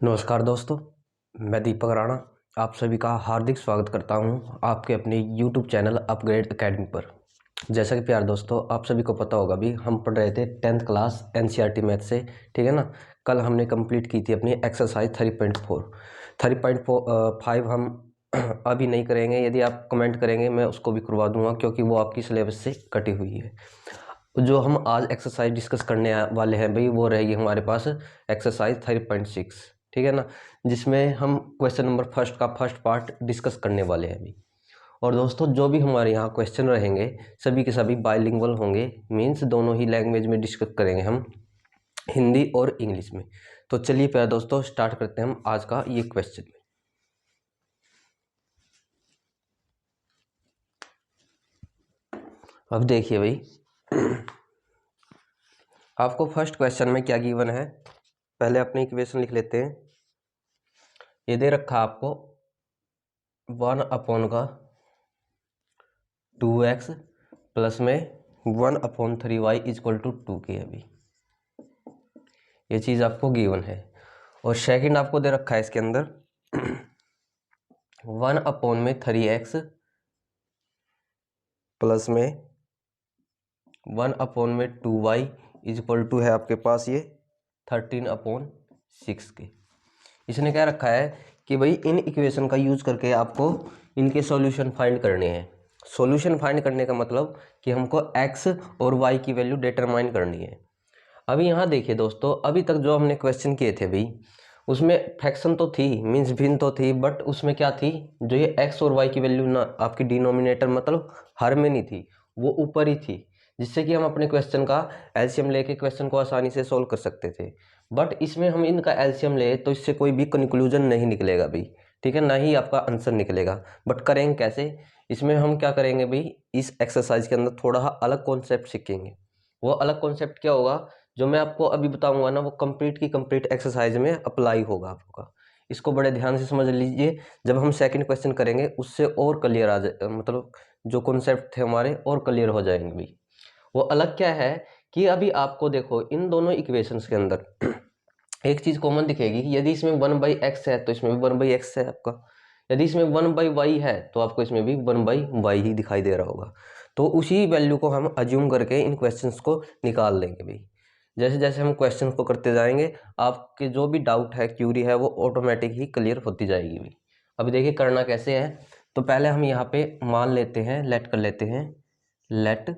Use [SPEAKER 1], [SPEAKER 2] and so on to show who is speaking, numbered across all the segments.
[SPEAKER 1] नमस्कार दोस्तों, मैं दीपक राणा आप सभी का हार्दिक स्वागत करता हूं आपके अपने YouTube चैनल अपग्रेड एकेडमी पर। जैसा कि प्यार दोस्तों, आप सभी को पता होगा भी हम पढ़ रहे थे 10th क्लास NCERT मैथ से, ठीक है ना। कल हमने कंप्लीट की थी अपनी एक्सरसाइज 3.4 3.5 हम अभी नहीं करेंगे। यदि आप कमेंट करेंगे मैं उसको भी करवा दूंगा, क्योंकि वो आपकी सिलेबस से कटी हुई है। जो हम आज एक्सरसाइज डिस्कस करने वाले हैं भाई, वो रहेगी हमारे पास एक्सरसाइज 3.6, ठीक है ना, जिसमें हम क्वेश्चन नंबर फर्स्ट का फर्स्ट पार्ट डिस्कस करने वाले हैं अभी। और दोस्तों, जो भी हमारे यहाँ क्वेश्चन रहेंगे सभी के सभी बाइलिंगुअल होंगे, मीन्स दोनों ही लैंग्वेज में डिस्कस करेंगे हम, हिंदी और इंग्लिश में। तो चलिए प्यारे दोस्तों, स्टार्ट करते हैं हम आज का ये क्वेश्चन। अब देखिए भाई, आपको फर्स्ट क्वेश्चन में क्या गिवन है, पहले अपनी इक्वेशन लिख लेते हैं। ये दे रखा आपको 1/2x प्लस में 1/3y इक्वल टू 2 के। अभी ये चीज़ आपको गिवन है। और सेकंड आपको दे रखा है इसके अंदर 1/3x प्लस में 1/2y इक्वल टू है आपके पास ये 13/6 के। इसने क्या रखा है कि भाई इन इक्वेशन का यूज करके आपको इनके सॉल्यूशन फाइंड करने हैं। सॉल्यूशन फाइंड करने का मतलब कि हमको x और y की वैल्यू डिटरमाइन करनी है। अभी यहाँ देखिए दोस्तों, अभी तक जो हमने क्वेश्चन किए थे भाई, उसमें फ्रैक्शन तो थी, मीन्स भिन्न तो थी, बट उसमें क्या थी, जो ये x और y की वैल्यू ना आपकी डिनोमिनेटर मतलब हर में नहीं थी, वो ऊपर ही थी, जिससे कि हम अपने क्वेश्चन का एलसीएम लेके क्वेश्चन को आसानी से सोल्व कर सकते थे। बट इसमें हम इनका एलसीएम ले तो इससे कोई भी कंक्लूजन नहीं निकलेगा भाई, ठीक है, ना ही आपका आंसर निकलेगा। बट करेंगे कैसे, इसमें हम क्या करेंगे भाई, इस एक्सरसाइज के अंदर थोड़ा अलग कॉन्सेप्ट सीखेंगे। वो अलग कॉन्सेप्ट क्या होगा, जो मैं आपको अभी बताऊंगा ना, वो कंप्लीट की कंप्लीट एक्सरसाइज में अप्लाई होगा आपका। इसको बड़े ध्यान से समझ लीजिए, जब हम सेकंड क्वेश्चन करेंगे उससे और क्लियर आ जाए, मतलब जो कॉन्सेप्ट थे हमारे और क्लियर हो जाएंगे भाई। वो अलग क्या है कि अभी आपको देखो इन दोनों इक्वेशंस के अंदर एक चीज कॉमन दिखेगी कि यदि इसमें 1/x है तो इसमें भी 1/x है आपका, यदि इसमें 1/y है तो आपको इसमें भी 1/y ही दिखाई दे रहा होगा। तो उसी वैल्यू को हम अज्यूम करके इन क्वेश्चंस को निकाल लेंगे भाई। जैसे जैसे हम क्वेश्चन को करते जाएंगे, आपके जो भी डाउट है, क्यूरी है, वो ऑटोमेटिक ही क्लियर होती जाएगी भाई। अभी देखिए करना कैसे है, तो पहले हम यहाँ पे मान लेते हैं, लेट कर लेते हैं, लेट,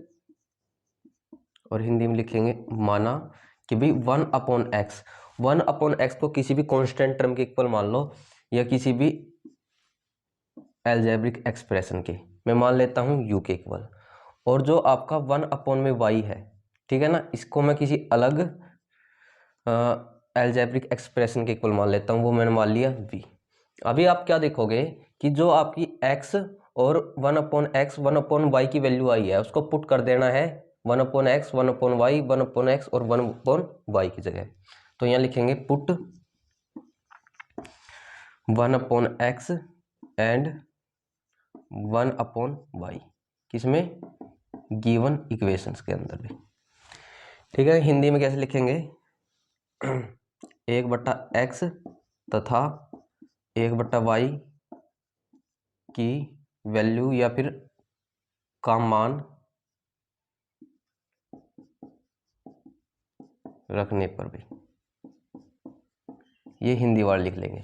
[SPEAKER 1] और हिंदी में लिखेंगे माना कि भाई 1/x, 1/x को किसी भी कांस्टेंट टर्म के इक्वल मान लो, या किसी भी एल्जेब्रिक एक्सप्रेशन के, मैं मान लेता हूँ u के इक्वल। और जो आपका 1/y है, ठीक है ना, इसको मैं किसी अलग एल्जेब्रिक एक्सप्रेशन के इक्वल मान लेता हूँ, वो मैंने मान लिया v। अभी आप क्या देखोगे कि जो आपकी x और 1/x 1/y की वैल्यू आई है, उसको पुट कर देना है 1/x 1/y 1/x और 1/y की जगह। तो यहाँ लिखेंगे पुट 1/x एंड 1/y किसमें, गिवन इक्वेशंस के अंदर भी, ठीक है। हिंदी में कैसे लिखेंगे, 1/x तथा 1/y की वैल्यू या फिर का मान रखने पर भी, ये हिंदी वाले लिख लेंगे।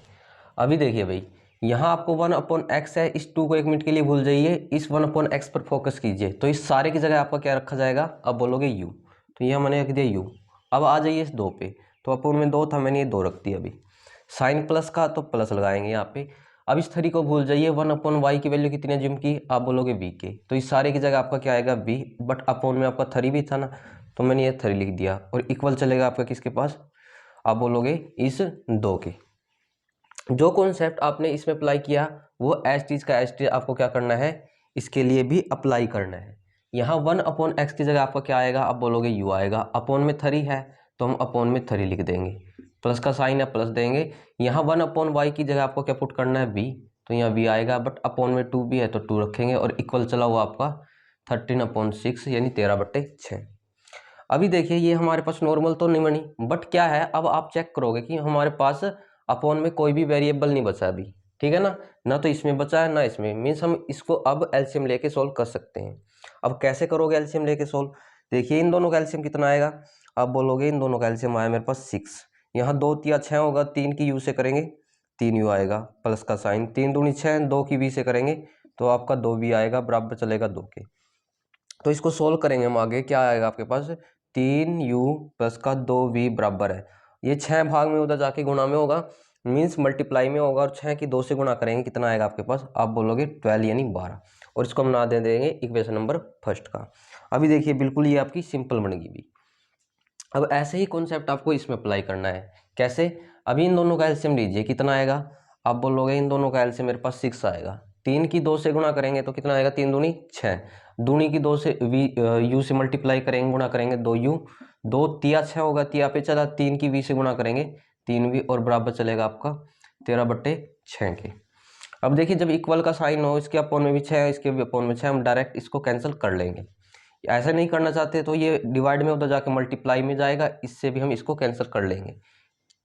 [SPEAKER 1] अभी देखिए भाई, यहाँ आपको 1/x है, इस 2 को 1 मिनट के लिए भूल जाइए, इस 1/x पर फोकस कीजिए। तो इस सारे की जगह आपका क्या रखा जाएगा, अब बोलोगे u, तो यहाँ मैंने रख दिया u। अब आ जाइए इस 2 पे, तो अपोन में 2 था, मैंने ये 2 रख दिया। अभी साइन प्लस का तो प्लस लगाएंगे यहाँ पे। अब इस 3 को भूल जाइए, 1/y की वैल्यू कितनी जिम की, आप बोलोगे b के, तो इस सारे की जगह आपका क्या आएगा b, बट अपोन में आपका 3 भी था ना, तो मैंने ये 3 लिख दिया। और इक्वल चलेगा आपका किसके पास, आप बोलोगे इस 2 के। जो कॉन्सेप्ट आपने इसमें अप्लाई किया वो एज टीज का एज टीज आपको क्या करना है, इसके लिए भी अप्लाई करना है। यहाँ 1/x की जगह आपका क्या आएगा, आप बोलोगे u आएगा। अपोन में 3 है तो हम अपोन में 3 लिख देंगे, प्लस का साइन है प्लस देंगे। यहाँ 1/y की जगह आपको क्या पुट करना है b, तो यहाँ b आएगा, बट अपोन में 2 भी है तो 2 रखेंगे। और इक्वल चला हुआ आपका 13/6 यानी 13/6। अभी देखिए ये हमारे पास नॉर्मल तो नहीं बनी, बट क्या है, अब आप चेक करोगे कि हमारे पास अपॉन में कोई भी वेरिएबल नहीं बचा अभी, ठीक है ना, ना तो इसमें बचा है ना इसमें, मीन्स हम इसको अब एलसीएम लेके सोल्व कर सकते हैं। अब कैसे करोगे एलसीएम लेके सोल्व? देखिए इन दोनों का एलसीएम कितना आएगा, आप बोलोगे इन दोनों का एलसीएम आया मेरे पास 6, यहाँ 2 तिया 6 होगा, 3 की यू से करेंगे 3u आएगा, प्लस का साइन, 3 दूनी 6, 2 की v से करेंगे तो आपका 2v आएगा, बराबर चलेगा 2 के। तो इसको सोल्व करेंगे हम आगे, क्या आएगा आपके पास 3u प्लस का 2v बराबर है, ये 6 भाग में उधर जाके गुणा में होगा, मीन्स मल्टीप्लाई में होगा, और 6 की 2 से गुणा करेंगे कितना आएगा आपके पास, आप बोलोगे 12 यानी 12, और इसको हम ना दे देंगे इक्वेशन नंबर फर्स्ट का। अभी देखिए बिल्कुल ये आपकी सिंपल बन गई भी। अब ऐसे ही कॉन्सेप्ट आपको इसमें अप्लाई करना है, कैसे? अभी इन दोनों का एलसीएम लीजिए, कितना आएगा, आप बोलोगे इन दोनों का एलसीएम मेरे पास 6 आएगा, 3 की 2 से गुणा करेंगे तो कितना आएगा, 3 दूनी 6, दूनी की 2 से यू से मल्टीप्लाई करेंगे, गुणा करेंगे 2u, 2 तिया 6 होगा, तिया पे चला, 3 की v से गुणा करेंगे 3v, और बराबर चलेगा आपका 13/6 के। अब देखिए जब इक्वल का साइन हो, इसके अपोन में भी 6 है, इसके भी अपोन में 6, हम डायरेक्ट इसको कैंसिल कर लेंगे। ऐसा नहीं करना चाहते तो ये डिवाइड में उधर जाके मल्टीप्लाई में जाएगा, इससे भी हम इसको कैंसिल कर लेंगे,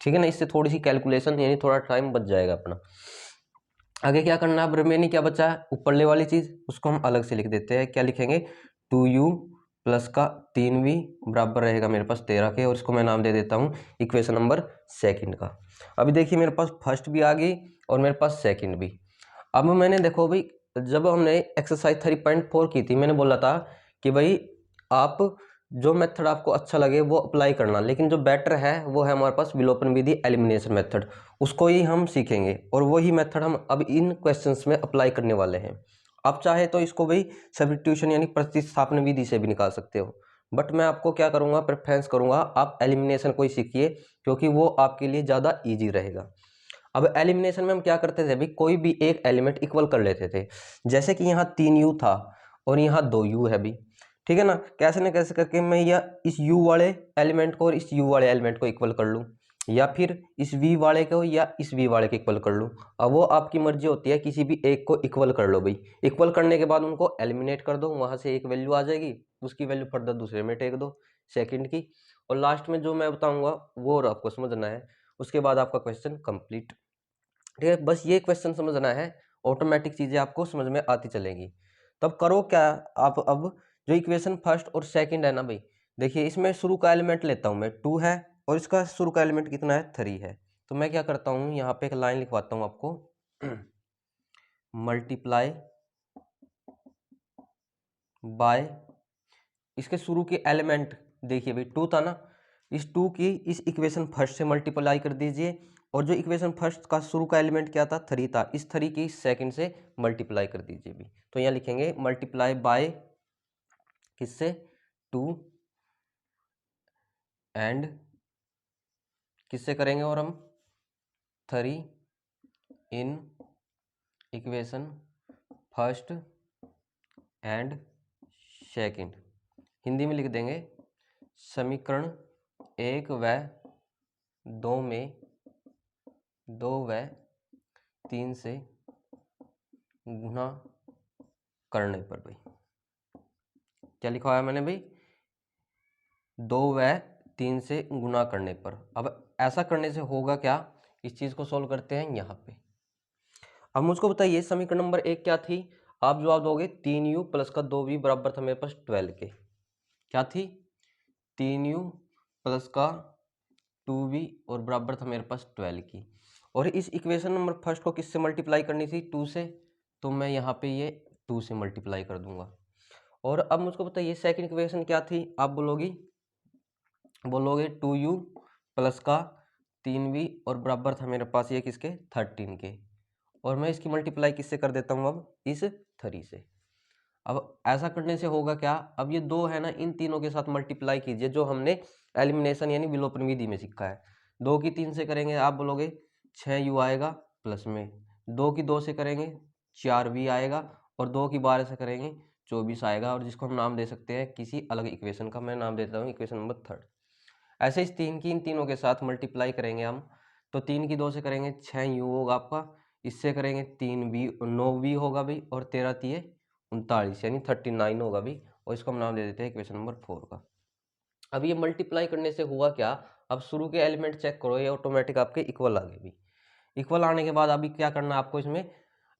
[SPEAKER 1] ठीक है ना, इससे थोड़ी सी कैलकुलेशन यानी थोड़ा टाइम बच जाएगा अपना। आगे क्या करना है, अब रिमेनिंग क्या बचा है, ऊपरले वाली चीज उसको हम अलग से लिख देते हैं, क्या लिखेंगे 2u प्लस का 3v बराबर रहेगा मेरे पास 13 के, और इसको मैं नाम दे देता हूँ इक्वेशन नंबर सेकंड का। अभी देखिए मेरे पास फर्स्ट भी आ गई और मेरे पास सेकंड भी। अब मैंने देखो भाई, जब हमने एक्सरसाइज 3.4 की थी, मैंने बोला था कि भाई आप जो मेथड आपको अच्छा लगे वो अप्लाई करना, लेकिन जो बेटर है वो है हमारे पास विलोपन विधि, एलिमिनेशन मेथड, उसको ही हम सीखेंगे, और वही मेथड हम अब इन क्वेश्चंस में अप्लाई करने वाले हैं। आप चाहे तो इसको भाई सब्स्टिट्यूशन यानी प्रतिस्थापन विधि से भी निकाल सकते हो, बट मैं आपको क्या करूंगा, प्रेफरेंस करूंगा आप एलिमिनेशन को ही सीखिए, क्योंकि वो आपके लिए ज़्यादा ईजी रहेगा। अब एलिमिनेशन में हम क्या करते थे भाई, कोई भी एक एलिमेंट इक्वल कर लेते थे, जैसे कि यहाँ 3u था और यहाँ 2u है भी, ठीक है ना, कैसे न कैसे करके मैं या इस u वाले एलिमेंट को और इस u वाले एलिमेंट को इक्वल कर लूँ, या फिर इस v वाले को या इस v वाले को इक्वल कर लूँ। अब वो आपकी मर्जी होती है, किसी भी एक को इक्वल कर लो भाई, इक्वल करने के बाद उनको एलिमिनेट कर दो, वहाँ से एक वैल्यू आ जाएगी, उसकी वैल्यू फर्दर दूसरे में टेक दो सेकंड की, और लास्ट में जो मैं बताऊंगा वो आपको समझना है, उसके बाद आपका क्वेश्चन कंप्लीट, ठीक है। बस ये क्वेश्चन समझना है, ऑटोमेटिक चीजें आपको समझ में आती चलेंगी। तब करो क्या, आप अब जो इक्वेशन फर्स्ट और सेकंड है ना भाई, देखिए इसमें शुरू का एलिमेंट लेता हूं मैं 2 है, और इसका शुरू का एलिमेंट कितना है 3 है, तो मैं क्या करता हूं यहाँ पे एक लाइन लिखवाता हूं आपको, मल्टीप्लाई बाय इसके शुरू के एलिमेंट, देखिए भाई 2 था ना, इस 2 की इस इक्वेशन फर्स्ट से मल्टीप्लाई कर दीजिए, और जो इक्वेशन फर्स्ट का शुरू का एलिमेंट क्या था 3 था, इस 3 की सेकंड से मल्टीप्लाई कर दीजिए भी, तो यहाँ लिखेंगे मल्टीप्लाई बाय किससे 2 एंड किससे करेंगे, और हम 3 in equation first and second, Hindi में लिख देंगे समीकरण 1 व 2 में 2 व 3 से गुना करने पर भाई, क्या लिखा हुआ है मैंने भाई, 2 व 3 से गुना करने पर। अब ऐसा करने से होगा क्या, इस चीज को सोल्व करते हैं यहाँ पे। अब मुझको बताइए समीकरण नंबर 1 क्या थी, आप जवाब दोगे 3u प्लस का 2v बराबर था मेरे पास 12 के, क्या थी 3u प्लस का 2v और बराबर था मेरे पास 12 की, और इस इक्वेशन नंबर फर्स्ट को किससे मल्टीप्लाई करनी थी 2 से, तो मैं यहाँ पे ये 2 से मल्टीप्लाई कर दूंगा। और अब मुझको बताइए सेकंड इक्वेशन क्या थी, आप बोलोगे 2u प्लस का 3v और बराबर था मेरे पास ये किसके 13 के, और मैं इसकी मल्टीप्लाई किससे कर देता हूँ अब इस 3 से। अब ऐसा करने से होगा क्या, अब ये 2 है ना, इन तीनों के साथ मल्टीप्लाई कीजिए, जो हमने एलिमिनेशन यानी विलोपन विधि में सीखा है। 2 की 3 से करेंगे आप बोलोगे 6u आएगा, प्लस में 2 की 2 से करेंगे 4v आएगा, और 2 की 12 से करेंगे 24 आएगा, और जिसको हम नाम दे सकते हैं किसी अलग इक्वेशन का, मैं नाम देता हूँ इक्वेशन नंबर 3। ऐसे इस 3 की इन तीनों के साथ मल्टीप्लाई करेंगे हम, तो 3 की 2 से करेंगे 6u होगा आपका, इससे करेंगे 3v 9v होगा भाई, और 13 तिये 39 यानी 39 होगा भी, और इसको हम नाम दे देते हैं इक्वेशन नंबर 4 का। अब ये मल्टीप्लाई करने से हुआ क्या, अब शुरू के एलिमेंट चेक करो, ये ऑटोमेटिक आपके इक्वल आ गए भी, इक्वल आने के बाद अभी क्या करना है आपको, इसमें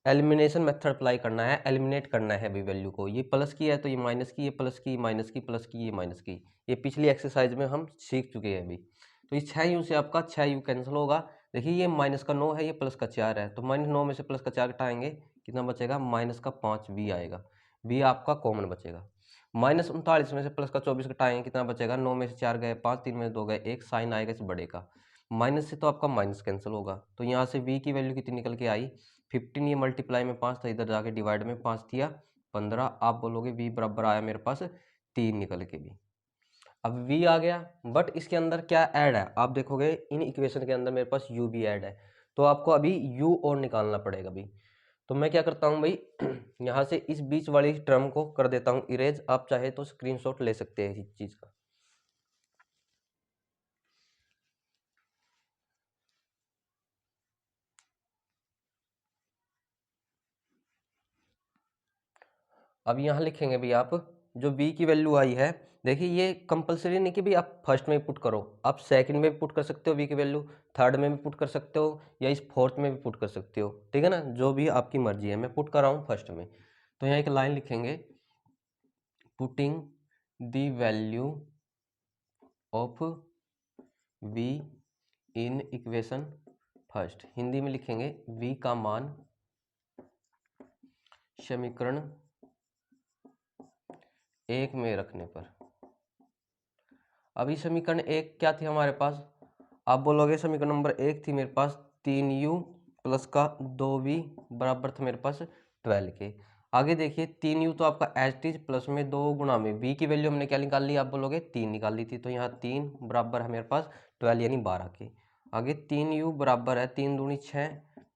[SPEAKER 1] एलिमिनेशन मेथड अप्लाई करना है, एलिमिनेट करना है अभी वैल्यू को। ये प्लस की है तो ये माइनस की, ये प्लस की, माइनस की, प्लस की, ये माइनस की। ये पिछली एक्सरसाइज में हम सीख चुके हैं अभी। तो इस 6u से आपका 6u कैंसिल होगा। देखिए ये माइनस का 9 है, ये प्लस का 4 है, तो -9 में से प्लस का 4 घटाएंगे, कितना बचेगा, माइनस का 5b आएगा। b आपका कॉमन बचेगा। -39 में से प्लस का 24 घटाएंगे, कितना बचेगा, 9 में से 4 गए 5, 3 में से 2 गए 1, साइन आएगा इस बड़े का। माइनस से तो आपका माइनस कैंसिल होगा, तो यहाँ से v की वैल्यू कितनी निकल के आई, 15। ये मल्टीप्लाई में 5 था, इधर जाके डिवाइड में 5 दिया 15। आप बोलोगे v बराबर आया मेरे पास 3 निकल के भी। अब v आ गया, बट इसके अंदर क्या ऐड है, आप देखोगे इन इक्वेशन के अंदर मेरे पास u भी ऐड है, तो आपको अभी u और निकालना पड़ेगा अभी। तो मैं क्या करता हूँ भाई, यहाँ से इस बीच वाली टर्म को कर देता हूँ इरेज। आप चाहे तो स्क्रीनशॉट ले सकते हैं इस चीज का। अब यहाँ लिखेंगे भी आप, जो b की वैल्यू आई है, देखिए ये कंपलसरी नहीं कि भी आप फर्स्ट में पुट करो, आप सेकंड में भी पुट कर सकते हो b की वैल्यू, थर्ड में भी पुट कर सकते हो, या इस फोर्थ में भी पुट कर सकते हो, ठीक है ना, जो भी आपकी मर्जी है। मैं पुट कर रहा हूँ फर्स्ट में, तो यहाँ एक लाइन लिखेंगे, putting the value of v in equation first. Hindi में लिखेंगे v का मान समीकरण 1 में रखने पर। अभी समीकरण 1 क्या थी हमारे पास, आप बोलोगे समीकरण नंबर 1 थी मेरे पास 3u प्लस का 2v बराबर था मेरे पास 12 के। आगे देखिए 3u तो आपका एच टी प्लस में 2 गुणा में v की वैल्यू हमने क्या निकाल ली, आप बोलोगे 3 निकाल ली थी, तो यहाँ 3 बराबर है मेरे पास 12 यानी 12 के। आगे 3u बराबर है 3 दूनी 6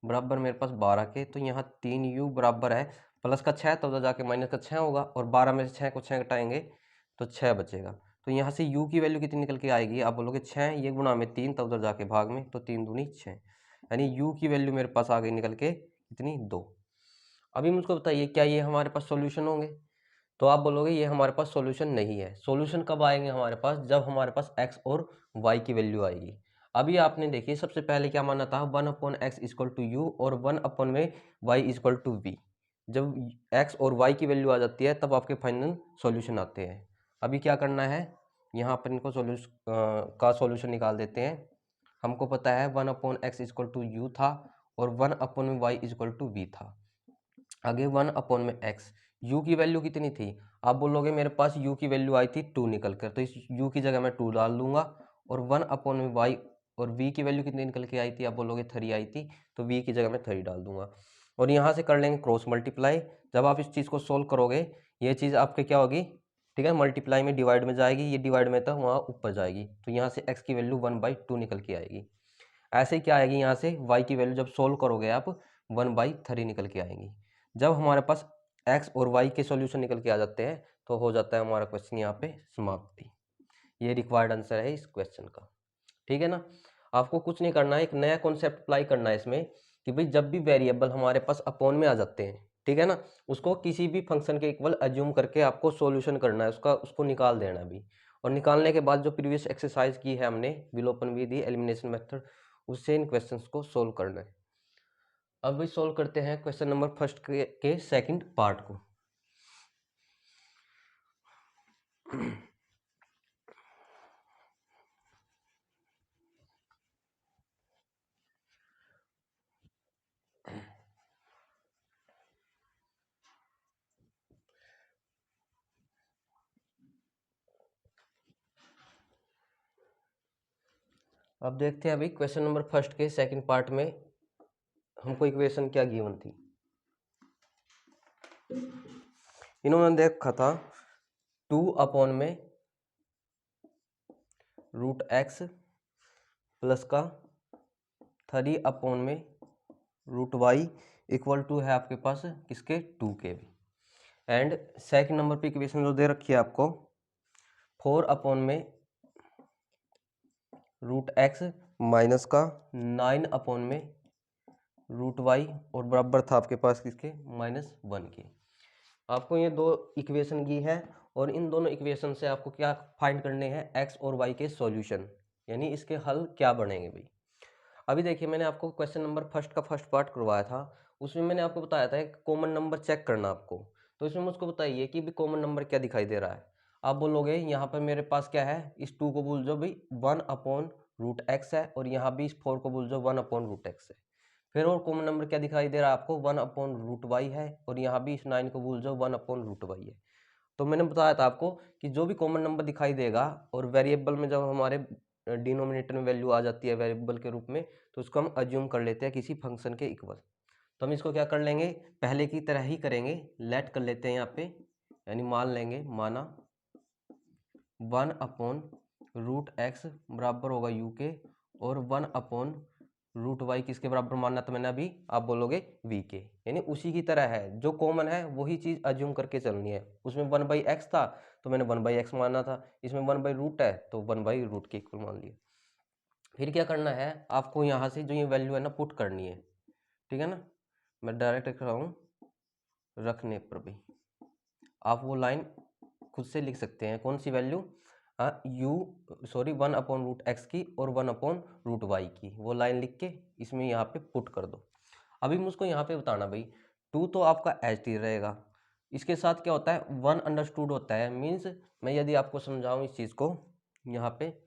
[SPEAKER 1] बराबर मेरे पास 12 के, तो यहाँ 3u बराबर है प्लस का 6 तो उधर जाके माइनस का 6 होगा, और 12 में से 6 को 6 घटाएंगे तो 6 बचेगा। तो यहाँ से u की वैल्यू कितनी निकल के आएगी, आप बोलोगे 6, ये गुणा में 3 तब उधर जाके भाग में, तो 3 दूनी 6, यानी u की वैल्यू मेरे पास आ गई निकल के कितनी 2। अभी मुझको बताइए क्या ये हमारे पास सॉल्यूशन होंगे, तो आप बोलोगे ये हमारे पास सॉल्यूशन नहीं है। सॉल्यूशन कब आएंगे हमारे पास, जब हमारे पास x और y की वैल्यू आएगी। अभी आपने देखिए सबसे पहले क्या माना था, 1/x इक्वल टू यू और 1 में y इक्वल टू v। जब x और y की वैल्यू आ जाती है तब आपके फाइनल सॉल्यूशन आते हैं। अभी क्या करना है, यहाँ पर इनको का सॉल्यूशन निकाल देते हैं। हमको पता है 1/x इक्वल टू यू था और 1/y इक्वल टू v था। आगे 1/x, u की वैल्यू कितनी थी, आप बोलोगे मेरे पास u की वैल्यू आई थी 2 निकल कर, तो इस u की जगह मैं 2 डाल दूंगा, और 1/y और v की वैल्यू कितनी निकल के आई थी, आप बोलोगे 3 आई थी, तो v की जगह मैं 3 डाल दूंगा। और यहाँ से कर लेंगे क्रॉस मल्टीप्लाई। जब आप इस चीज़ को सोल्व करोगे ये चीज़ आपके क्या होगी, ठीक है, मल्टीप्लाई में डिवाइड में जाएगी, ये डिवाइड में था वहाँ ऊपर जाएगी, तो यहाँ से x की वैल्यू 1/2 निकल के आएगी। ऐसे ही क्या आएगी, यहाँ से y की वैल्यू जब सोल्व करोगे आप 1/3 निकल के आएंगी। जब हमारे पास x और y के सॉल्यूशन निकल के आ जाते हैं तो हो जाता है हमारा क्वेश्चन यहाँ पे समाप्ति। ये रिक्वायर्ड आंसर है इस क्वेश्चन का, ठीक है ना। आपको कुछ नहीं करना है, एक नया कॉन्सेप्ट अप्लाई करना है इसमें कि भाई जब भी वेरिएबल हमारे पास अपॉन में आ जाते हैं, ठीक है ना, उसको किसी भी फंक्शन के इक्वल अज्यूम करके आपको सॉल्यूशन करना है, उसको निकाल देना भी। और निकालने के बाद जो प्रीवियस एक्सरसाइज की है हमने विलोपन विधि, एलिमिनेशन मेथड, उससे इन क्वेश्चंस को सोल्व करना है। अब भी सोल्व करते हैं क्वेश्चन नंबर फर्स्ट के सेकंड पार्ट को। अब देखते हैं अभी क्वेश्चन नंबर फर्स्ट के सेकंड पार्ट में हमको इक्वेशन क्या गिवन थी। इन्होंने देखा था 2 में √x प्लस का 3 में √y इक्वल टू है आपके पास किसके 2 के भी। एंड सेकंड नंबर पे इक्वेशन जो दे रखी है आपको 4 में √x माइनस का 9 में √y और बराबर था आपके पास किसके -1 के। आपको ये दो इक्वेशन की है और इन दोनों इक्वेशन से आपको क्या फाइंड करने हैं, x और y के सॉल्यूशन, यानी इसके हल क्या बनेंगे भाई। अभी देखिए मैंने आपको क्वेश्चन नंबर फर्स्ट का फर्स्ट पार्ट करवाया था, उसमें मैंने आपको बताया था एक कॉमन नंबर चेक करना आपको। तो इसमें मुझको बताइए कि भी कॉमन नंबर क्या दिखाई दे रहा है। आप बोलोगे यहाँ पर मेरे पास क्या है, इस 2 को बोल जो भाई 1/√x है, और यहाँ भी इस 4 को बोल जो 1/√x है। फिर और कॉमन नंबर क्या दिखाई दे रहा है आपको, 1/√y है, और यहाँ भी इस 9 को भूल जाओ 1/√y है। तो मैंने बताया था आपको कि जो भी कॉमन नंबर दिखाई देगा और वेरिएबल में जब हमारे डिनोमिनेटर में वैल्यू आ जाती है वेरिएबल के रूप में, तो उसको हम अज्यूम कर लेते हैं किसी फंक्शन के इक्वल। तो हम इसको क्या कर लेंगे, पहले की तरह ही करेंगे, लेट कर लेते हैं यहाँ पे, यानी मान लेंगे, माना 1/√x बराबर होगा u के, और 1/√y किसके बराबर मानना था मैंने अभी, आप बोलोगे v के। यानी उसी की तरह है, जो कॉमन है वही चीज अज्यूम करके चलनी है। उसमें 1/x था तो मैंने 1/x माना था, इसमें 1/रूट है तो 1/रूट के इक्वल मान लिया। फिर क्या करना है आपको, यहाँ से जो ये वैल्यू है ना पुट करनी है, ठीक है ना। मैं डायरेक्ट लिख रहा हूँ, रखने पर भी आप वो लाइन खुद से लिख सकते हैं, कौन सी वैल्यू, 1/√x की और 1/√y की, वो लाइन लिख के इसमें यहाँ पे पुट कर दो। अभी मुझको यहाँ पे बताना भाई, 2 तो आपका एच टी रहेगा, इसके साथ क्या होता है 1 अंडरस्टूड होता है। मीन्स मैं यदि आपको समझाऊँ इस चीज़ को, यहाँ पे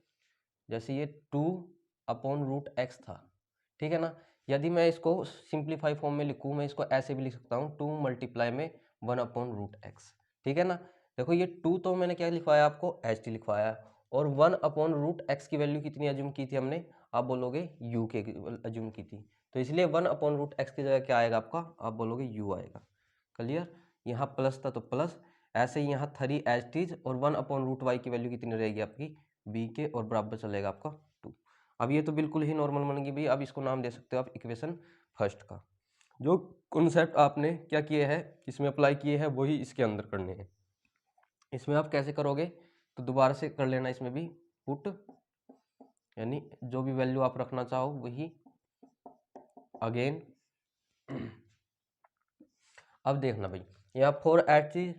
[SPEAKER 1] जैसे ये 2/√x था, ठीक है ना। यदि मैं इसको सिंप्लीफाई फॉर्म में लिखूँ, मैं इसको ऐसे भी लिख सकता हूँ, 2 मल्टीप्लाई में 1/√x, ठीक है ना। देखो ये 2 तो मैंने क्या लिखवाया आपको, एच टी लिखवाया, और 1/√x की वैल्यू कितनी अज्यूम की थी हमने, आप बोलोगे u के अज्यूम की थी, तो इसलिए 1/√x की जगह क्या आएगा आपका, आप बोलोगे u आएगा। क्लियर, यहाँ प्लस था तो प्लस, ऐसे ही यहाँ 3 एच टीज, और 1/√y की वैल्यू कितनी रहेगी आपकी b के, और बराबर चलेगा आपका 2। अब ये तो बिल्कुल ही नॉर्मल बन गई भाई, अब इसको नाम दे सकते हो आप इक्वेशन फर्स्ट का। जो कॉन्सेप्ट आपने क्या किए हैं इसमें अप्लाई किए हैं वही इसके अंदर करने हैं। इसमें आप कैसे करोगे, तो दोबारा से कर लेना इसमें भी पुट, यानी जो भी वैल्यू आप रखना चाहो वही अगेन। अब देखना भाई, यहाँ 4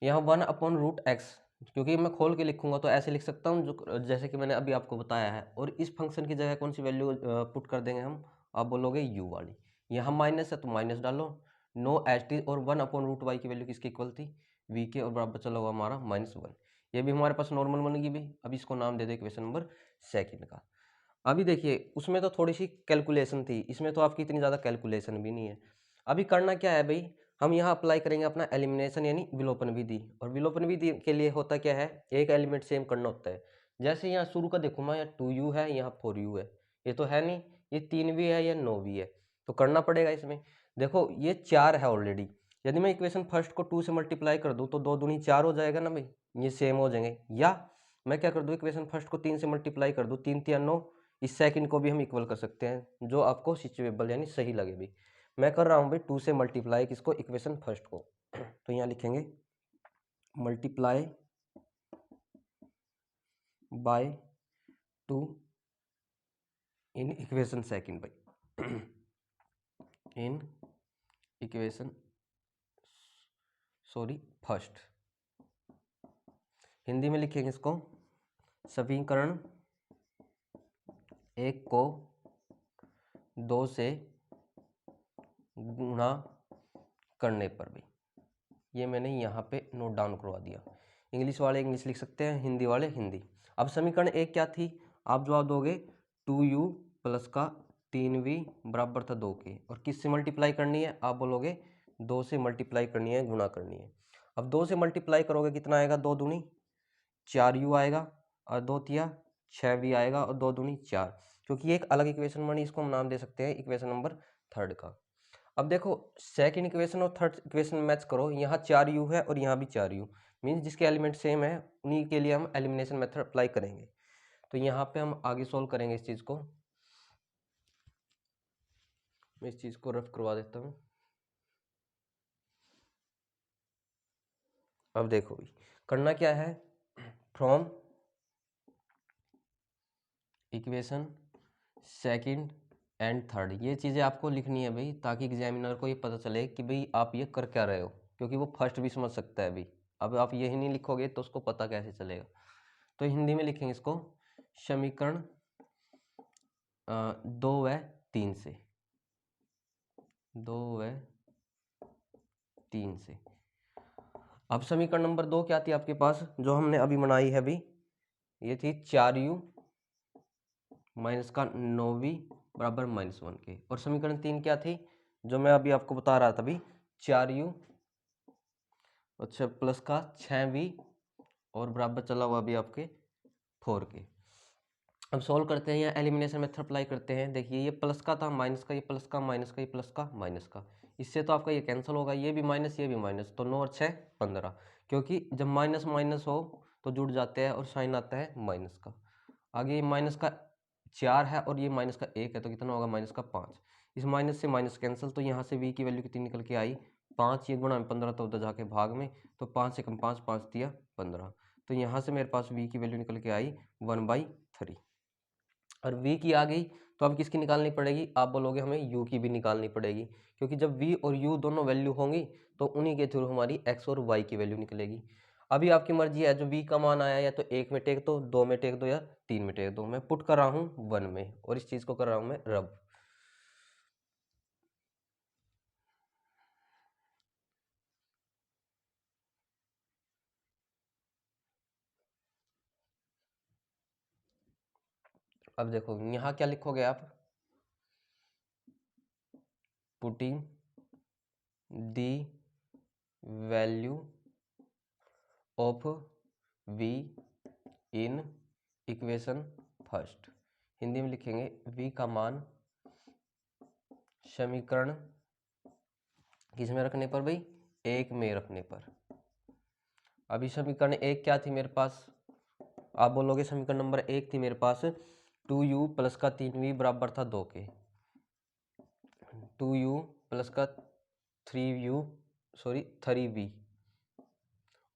[SPEAKER 1] यहाँ 1/√x, क्योंकि मैं खोल के लिखूंगा तो ऐसे लिख सकता हूँ जो जैसे कि मैंने अभी आपको बताया है, और इस फंक्शन की जगह कौन सी वैल्यू पुट कर देंगे हम, आप बोलोगे u वाली। यहाँ माइनस है तो माइनस डालो, नो एच टी, और 1/√y की वैल्यू किसकी इक्वल थी, v के, और बराबर चला हुआ हमारा -1। ये भी हमारे पास नॉर्मल बनेगी भी। अब इसको नाम दे दे इक्वेशन नंबर सेकंड का। अभी देखिए उसमें तो थोड़ी सी कैलकुलेशन थी, इसमें तो आपकी इतनी ज़्यादा कैलकुलेशन भी नहीं है। अभी करना क्या है भाई, हम यहाँ अप्लाई करेंगे अपना एलिमिनेशन यानी विलोपन विधि। और विलोपन विधि के लिए होता क्या है, एक एलिमेंट सेम करना होता है। जैसे यहाँ शुरू का देखो मैं, यहाँ 2u है, यहाँ 4u है, ये तो है नहीं, ये 3 भी है, ये 9 भी है, तो करना पड़ेगा इसमें। देखो ये 4 है ऑलरेडी, यदि मैं इक्वेशन फर्स्ट को 2 से मल्टीप्लाई कर दूँ तो 2 दूनी 4 हो जाएगा ना भाई, ये सेम हो जाएंगे। या मैं क्या कर दूँ, इक्वेशन फर्स्ट को 3 से मल्टीप्लाई कर दूँ, 3 3 9, इस सेकंड को भी हम इक्वल कर सकते हैं, जो आपको सिचुएबल यानी सही लगे भी। मैं कर रहा हूँ भाई 2 से मल्टीप्लाई किसको, इक्वेशन फर्स्ट को, तो यहाँ लिखेंगे multiply by 2 in equation second भाई, इन इक्वेशन फर्स्ट। हिंदी में लिखेंगे इसको, समीकरण 1 को 2 से गुणा करने पर भी, ये मैंने यहाँ पे नोट डाउन करवा दिया। इंग्लिश वाले इंग्लिश लिख सकते हैं, हिंदी वाले हिंदी। अब समीकरण 1 क्या थी, आप जवाब दोगे 2u प्लस का 3v बराबर था 2 के, और किससे मल्टीप्लाई करनी है, आप बोलोगे 2 से मल्टीप्लाई करनी है, गुणा करनी है। अब 2 से मल्टीप्लाई करोगे कितना आएगा, 2 दूनी 4u आएगा, और 2 तिया 6v आएगा, और 2 दूनी 4, क्योंकि ये एक अलग इक्वेशन बनी, इसको हम नाम दे सकते हैं इक्वेशन नंबर थर्ड का। अब देखो सेकंड इक्वेशन और थर्ड इक्वेशन मैच करो, यहाँ 4u है और यहाँ भी 4u, मीन्स जिसके एलिमेंट सेम है उन्हीं के लिए हम एलिमिनेशन मेथड अप्लाई करेंगे। तो यहाँ पे हम आगे सोल्व करेंगे इस चीज़ को, मैं इस चीज़ को रफ करवा देता हूँ। अब देखो भाई करना क्या है, from equation second and third, ये चीज़ें आपको लिखनी है भाई, ताकि एग्जामिनर को ये पता चले कि भाई आप ये कर क्या रहे हो, क्योंकि वो फर्स्ट भी समझ सकता है भाई। अब आप यही नहीं लिखोगे तो उसको पता कैसे चलेगा। तो हिंदी में लिखेंगे इसको, समीकरण 2 व 3 से, 2 व 3 से। अब समीकरण नंबर 2 क्या थी आपके पास, जो हमने अभी बनाई है अभी, ये थी 4u माइनस का 9v बराबर -1 के। और समीकरण 3 क्या थी, जो मैं अभी आपको बता रहा था अभी, 4u अच्छा प्लस का 6v और बराबर चला हुआ अभी आपके 4 के। अब सॉल्व करते हैं, यहाँ एलिमिनेशन मेथड अप्लाई करते हैं। देखिए ये प्लस का था, माइनस का, ये प्लस का, माइनस का, ये प्लस का, माइनस का, इससे तो आपका ये कैंसिल होगा, ये भी माइनस ये भी माइनस, तो 9 और 6 15, क्योंकि जब माइनस माइनस हो तो जुड़ जाते हैं और साइन आता है माइनस का। आगे माइनस का 4 है और ये माइनस का 1 है, तो कितना होगा माइनस का 5। इस माइनस से माइनस कैंसिल, तो यहाँ से v की वैल्यू कितनी निकल के आई 5, ये गुणा में 15, तो उधर जाके भाग में, तो 5 से कम 5, 5 दिया 15, तो यहाँ से मेरे पास v की वैल्यू निकल के आई 1/3। और v की आ गई तो अब किसकी निकालनी पड़ेगी, आप बोलोगे हमें u की भी निकालनी पड़ेगी, क्योंकि जब v और u दोनों वैल्यू होंगी तो उन्हीं के थ्रू हमारी x और y की वैल्यू निकलेगी। अभी आपकी मर्जी है, जो v का मान आया या तो 1 में टेक दो, 2 में टेक दो या 3 में टेक दो। मैं पुट कर रहा हूँ 1 में और इस चीज़ को कर रहा हूँ मैं रब। अब देखो यहाँ क्या लिखोगे आप, putting the value of v in equation first. Hindi में लिखेंगे v का मान समीकरण किस में रखने पर भाई, 1 में रखने पर। अभी समीकरण 1 क्या थी मेरे पास, आप बोलोगे समीकरण नंबर 1 थी मेरे पास 2u प्लस का 3v बराबर था 2 के, 2u प्लस का 3v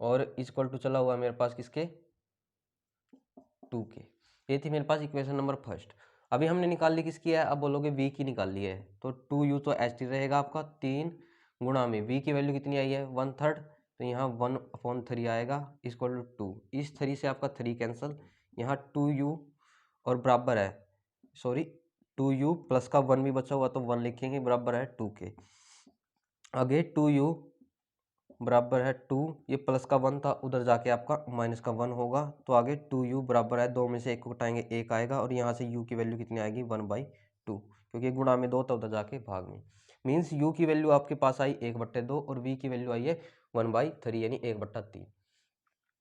[SPEAKER 1] और इक्वल टू चला हुआ मेरे पास किसके 2 के। ये थी मेरे पास इक्वेशन नंबर फर्स्ट। अभी हमने निकाल ली किसकी है, अब बोलोगे v की निकाल ली है, तो 2u तो एच रहेगा आपका, 3 गुणा में v की वैल्यू कितनी आई है 1/3, तो यहाँ 1/3 आएगा इक्वल टू 2, इस 3 से आपका 3 कैंसल, यहाँ 2u और बराबर है, सॉरी 2u प्लस का 1 भी बचा हुआ तो 1 लिखेंगे, बराबर है 2 के। आगे 2u बराबर है 2, ये प्लस का 1 था, उधर जाके आपका माइनस का 1 होगा, तो आगे 2u बराबर है, 2 में से 1 को घटाएंगे 1 आएगा, और यहाँ से u की वैल्यू कितनी आएगी 1/2, क्योंकि गुणा में 2 था, उधर जाके भाग में। मीन्स u की वैल्यू आपके पास आई 1/2 और v की वैल्यू आई है 1/3 यानी 1/3।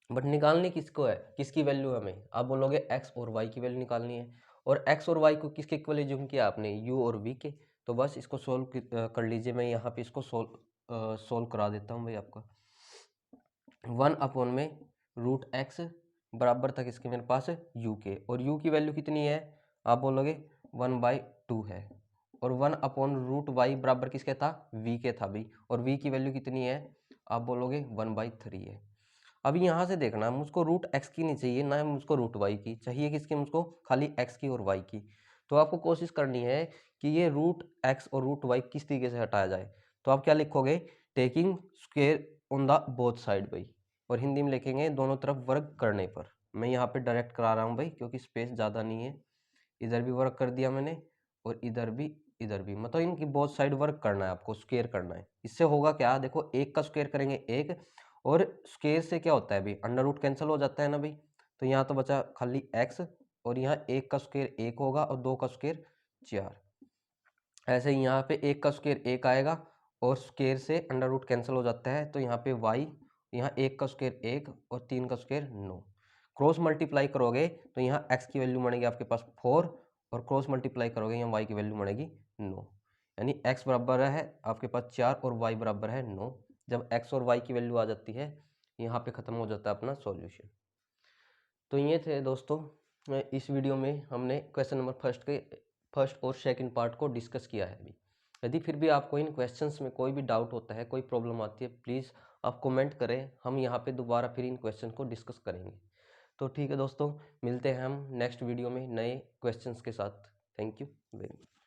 [SPEAKER 1] बट निकालनी किसको है, किसकी वैल्यू हमें, आप बोलोगे x और y की वैल्यू निकालनी है, और x और y को किसके इक्वल एज्यूम किया आपने, u और v के, तो बस इसको सोल्व कर लीजिए। मैं यहाँ पे इसको सोल्व करा देता हूँ भाई आपका। 1 में √x बराबर था किसके मेरे पास u के, और u की वैल्यू कितनी है, आप बोलोगे 1/2 है, और 1/√y बराबर किसके था v के था भी, और v की वैल्यू कितनी है, आप बोलोगे 1/3 है। अभी यहाँ से देखना, मुझको √x की नहीं चाहिए, ना मुझको √y की चाहिए, किसकी मुझको खाली x की और y की। तो आपको कोशिश करनी है कि ये √x और √y किस तरीके से हटाया जाए। तो आप क्या लिखोगे, taking square on the both side भाई, और हिंदी में लिखेंगे दोनों तरफ वर्ग करने पर। मैं यहाँ पे डायरेक्ट करा रहा हूँ भाई, क्योंकि स्पेस ज़्यादा नहीं है। इधर भी वर्क कर दिया मैंने और इधर भी, मतलब इनकी बोथ साइड वर्क करना है आपको, स्क्वायर करना है। इससे होगा क्या, देखो 1 का स्क्वायर करेंगे 1, और स्क्वायर से क्या होता है भाई, अंडर रूट कैंसिल हो जाता है ना भाई, तो यहाँ तो बचा खाली x, और यहाँ 1 का स्क्वायर 1 होगा और 2 का स्क्वायर 4। ऐसे ही यहाँ पे 1 का स्क्वायर 1 आएगा और स्क्वायर से अंडर रूट कैंसिल हो जाता है, तो यहाँ पे y, यहाँ 1 का स्क्वायर 1 और 3 का स्क्वायर 9। क्रॉस मल्टीप्लाई करोगे तो यहाँ x की वैल्यू बनेगी आपके पास 4, और क्रॉस मल्टीप्लाई करोगे यहाँ y की वैल्यू बनेगी 9, यानी x बराबर है आपके पास 4 और y बराबर है 9। जब x और y की वैल्यू आ जाती है, यहाँ पे ख़त्म हो जाता है अपना सॉल्यूशन। तो ये थे दोस्तों, इस वीडियो में हमने क्वेश्चन नंबर फर्स्ट और सेकंड पार्ट को डिस्कस किया है। अभी यदि फिर भी आपको इन क्वेश्चंस में कोई भी डाउट होता है, कोई प्रॉब्लम आती है, प्लीज़ आप कमेंट करें, हम यहाँ पे दोबारा फिर इन क्वेश्चन को डिस्कस करेंगे। तो ठीक है दोस्तों, मिलते हैं हम नेक्स्ट वीडियो में नए क्वेश्चंस के साथ। Thank you very much.